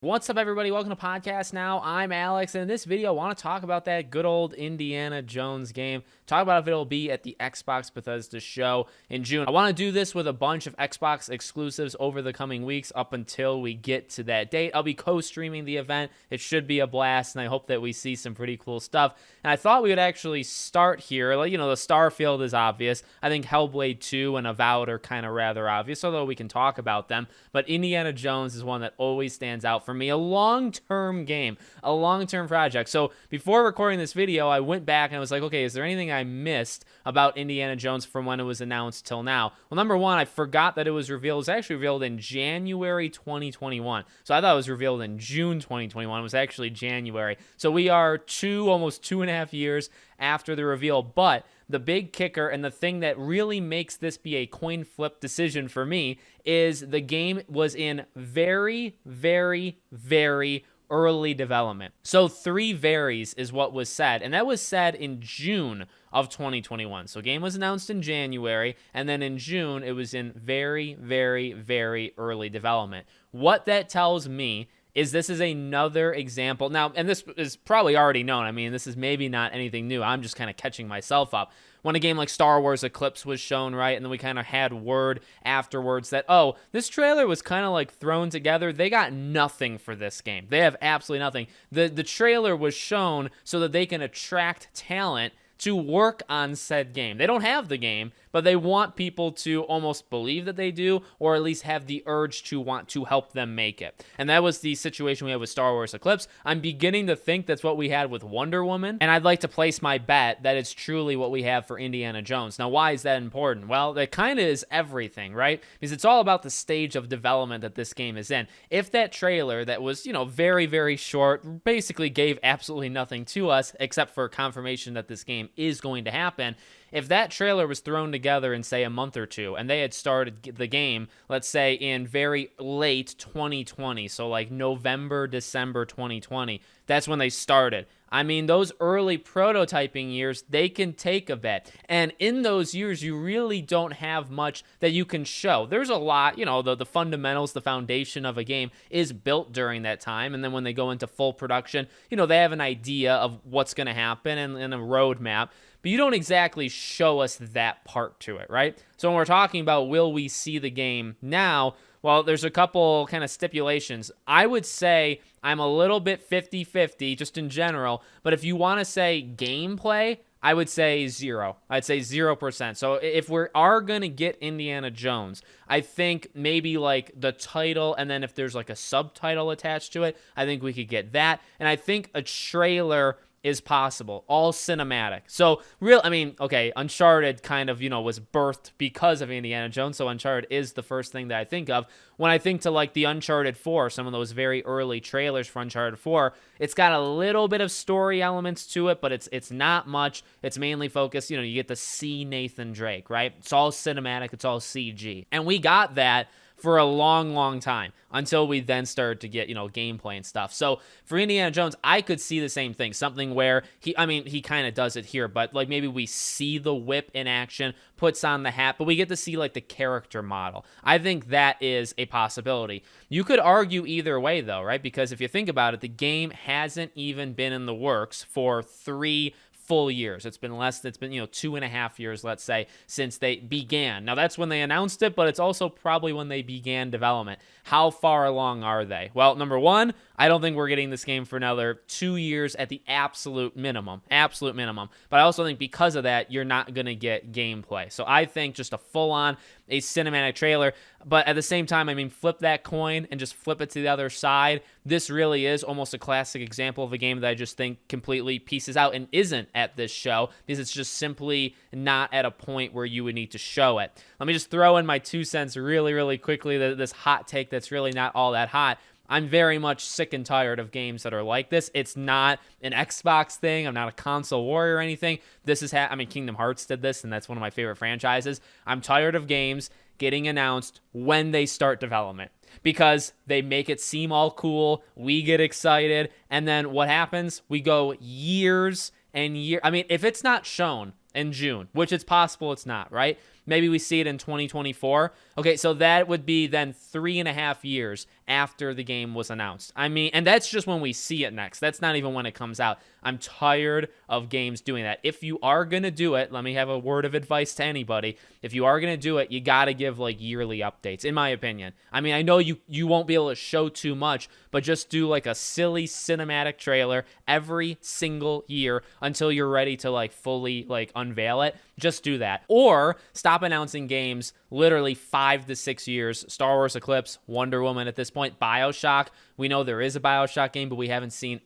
What's up, everybody? Welcome to Podcast Now. I'm Alex, and in this video, I want to talk about that good old Indiana Jones game. Talk about if it'll be at the Xbox Bethesda show in June. I want to do this with a bunch of Xbox exclusives over the coming weeks up until we get to that date. I'll be co-streaming the event. It should be a blast, and I hope that we see some pretty cool stuff. And I thought we would actually start here. Like, the Starfield is obvious. I think Hellblade 2 and Avowed are kind of rather obvious, although we can talk about them. But Indiana Jones is one that always stands out for me. A long-term game, a long-term project. So before recording this video, I went back and I was like, okay, is there anything I missed about Indiana Jones from when it was announced till now? Well, number one, I forgot that it was revealed. It was actually revealed in January 2021. So I thought it was revealed in June 2021. It was actually January. So we are almost 2.5 years after the reveal. But the big kicker and the thing that really makes this be a coin flip decision for me is the game was in very, very, very early development. So 3 varies is what was said, and that was said in June of 2021. So game was announced in January, and then in June it was in very, very, very early development. What that tells me is this is another example. Now, and this is probably already known. I mean, this is maybe not anything new. I'm just kind of catching myself up. When a game like Star Wars Eclipse was shown, right, and then we kind of had word afterwards that, oh, this trailer was kind of like thrown together. They got nothing for this game. They have absolutely nothing. The trailer was shown so that they can attract talent to work on said game. They don't have the game, but they want people to almost believe that they do, or at least have the urge to want to help them make it. And that was the situation we had with Star Wars Eclipse. I'm beginning to think that's what we had with Wonder Woman, and I'd like to place my bet that it's truly what we have for Indiana Jones. Now, why is that important? Well, that kind of is everything, right? Because it's all about the stage of development that this game is in. If that trailer that was, very, very short, basically gave absolutely nothing to us except for confirmation that this game is going to happen, if that trailer was thrown together in, say, a month or two, and they had started the game, let's say, in very late 2020, so like November, December 2020, that's when they started. I mean, those early prototyping years, they can take a bit. And in those years, you really don't have much that you can show. There's a lot, the fundamentals, the foundation of a game is built during that time. And then when they go into full production, they have an idea of what's going to happen and a roadmap. But you don't exactly show us that part to it, right? So when we're talking about will we see the game now, well, there's a couple kind of stipulations. I would say I'm a little bit 50-50 just in general, but if you want to say gameplay, I would say 0. I'd say 0%. So if we are going to get Indiana Jones, I think maybe like the title, and then if there's like a subtitle attached to it, I think we could get that. And I think a trailer is possible, all cinematic. So Uncharted kind of, was birthed because of Indiana Jones, so Uncharted is the first thing that I think of. When I think to like the Uncharted 4, some of those very early trailers for Uncharted 4, it's got a little bit of story elements to it, but it's not much. It's mainly focused, you get to see Nathan Drake, right? It's all cinematic, it's all CG. And we got that for a long, long time until we then started to get, gameplay and stuff. So for Indiana Jones, I could see the same thing, something where he kind of does it here, but like maybe we see the whip in action, puts on the hat, but we get to see like the character model. I think that is a possibility. You could argue either way though, right? Because if you think about it, the game hasn't even been in the works for 3 full years. It's been 2.5 years, let's say, since they began. Now that's when they announced it, but it's also probably when they began development. How far along are they? Well, number one, I don't think we're getting this game for another 2 years at the absolute minimum. But I also think because of that, you're not going to get gameplay. So I think just a full-on, a cinematic trailer, but at the same time, flip that coin and just flip it to the other side. This really is almost a classic example of a game that I just think completely pieces out and isn't at this show because it's just simply not at a point where you would need to show it. Let me just throw in my 2 cents really, really quickly, this hot take that's really not all that hot. I'm very much sick and tired of games that are like this. It's not an Xbox thing. I'm not a console warrior or anything. This is Kingdom Hearts did this, and that's one of my favorite franchises. I'm tired of games getting announced when they start development because they make it seem all cool. We get excited, and then what happens? We go years and years. If it's not shown in June, which it's possible it's not, right? Maybe we see it in 2024. Okay, so that would be then 3.5 years. after the game was announced. I mean, and that's just when we see it next. That's not even when it comes out. I'm tired of games doing that. If you are going to do it, let me have a word of advice to anybody. If you are going to do it, you got to give like yearly updates, in my opinion. I mean, I know you won't be able to show too much, but just do like a silly cinematic trailer every single year until you're ready to like fully like unveil it. Just do that. Or stop announcing games literally 5 to 6 years. Star Wars Eclipse, Wonder Woman at this point, BioShock. We know there is a BioShock game, but we haven't seen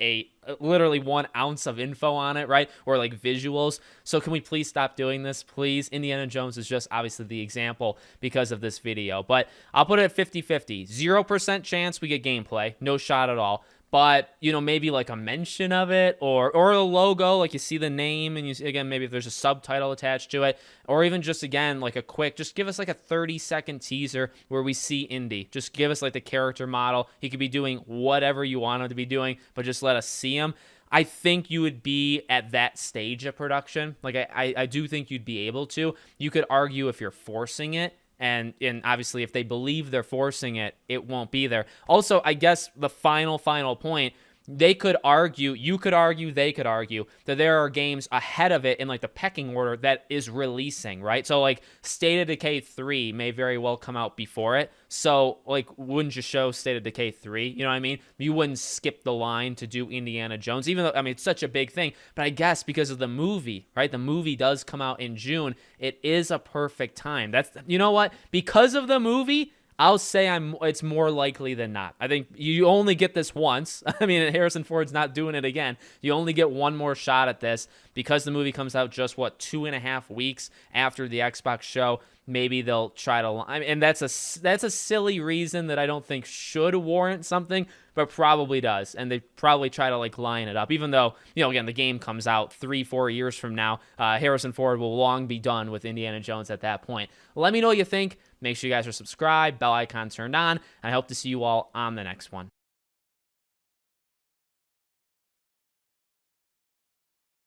literally 1 ounce of info on it, right? Or like visuals. So can we please stop doing this? Please. Indiana Jones is just obviously the example because of this video. But I'll put it at 50-50. 0% chance we get gameplay. No shot at all. But, you know, maybe like a mention of it or a logo, like you see the name and you again, maybe if there's a subtitle attached to it, or even just, again, like a quick, just give us like a 30-second teaser where we see Indy. Just give us like the character model. He could be doing whatever you want him to be doing, but just let us see him. I think you would be at that stage of production. Like I do think you'd be able to. You could argue if you're forcing it. And obviously, if they believe they're forcing it, it won't be there. Also, I guess the final point, they could argue, you could argue, they could argue that there are games ahead of it in like the pecking order that is releasing, right? So like State of Decay 3 may very well come out before it. So like, wouldn't you show State of Decay 3? You know what I mean? You wouldn't skip the line to do Indiana Jones, even though, I mean, it's such a big thing. But I guess because of the movie, right? The movie does come out in June. It is a perfect time. That's, you know what? Because of the movie, I'll say it's more likely than not. I think you only get this once. I mean, Harrison Ford's not doing it again. You only get one more shot at this because the movie comes out just, 2.5 weeks after the Xbox show. Maybe they'll try to, I mean, and that's a silly reason that I don't think should warrant something, but probably does. And they probably try to like line it up, even though, you know, again, the game comes out 3-4 years from now. Harrison Ford will long be done with Indiana Jones at that point. Let me know what you think. Make sure you guys are subscribed, bell icon turned on. And I hope to see you all on the next one.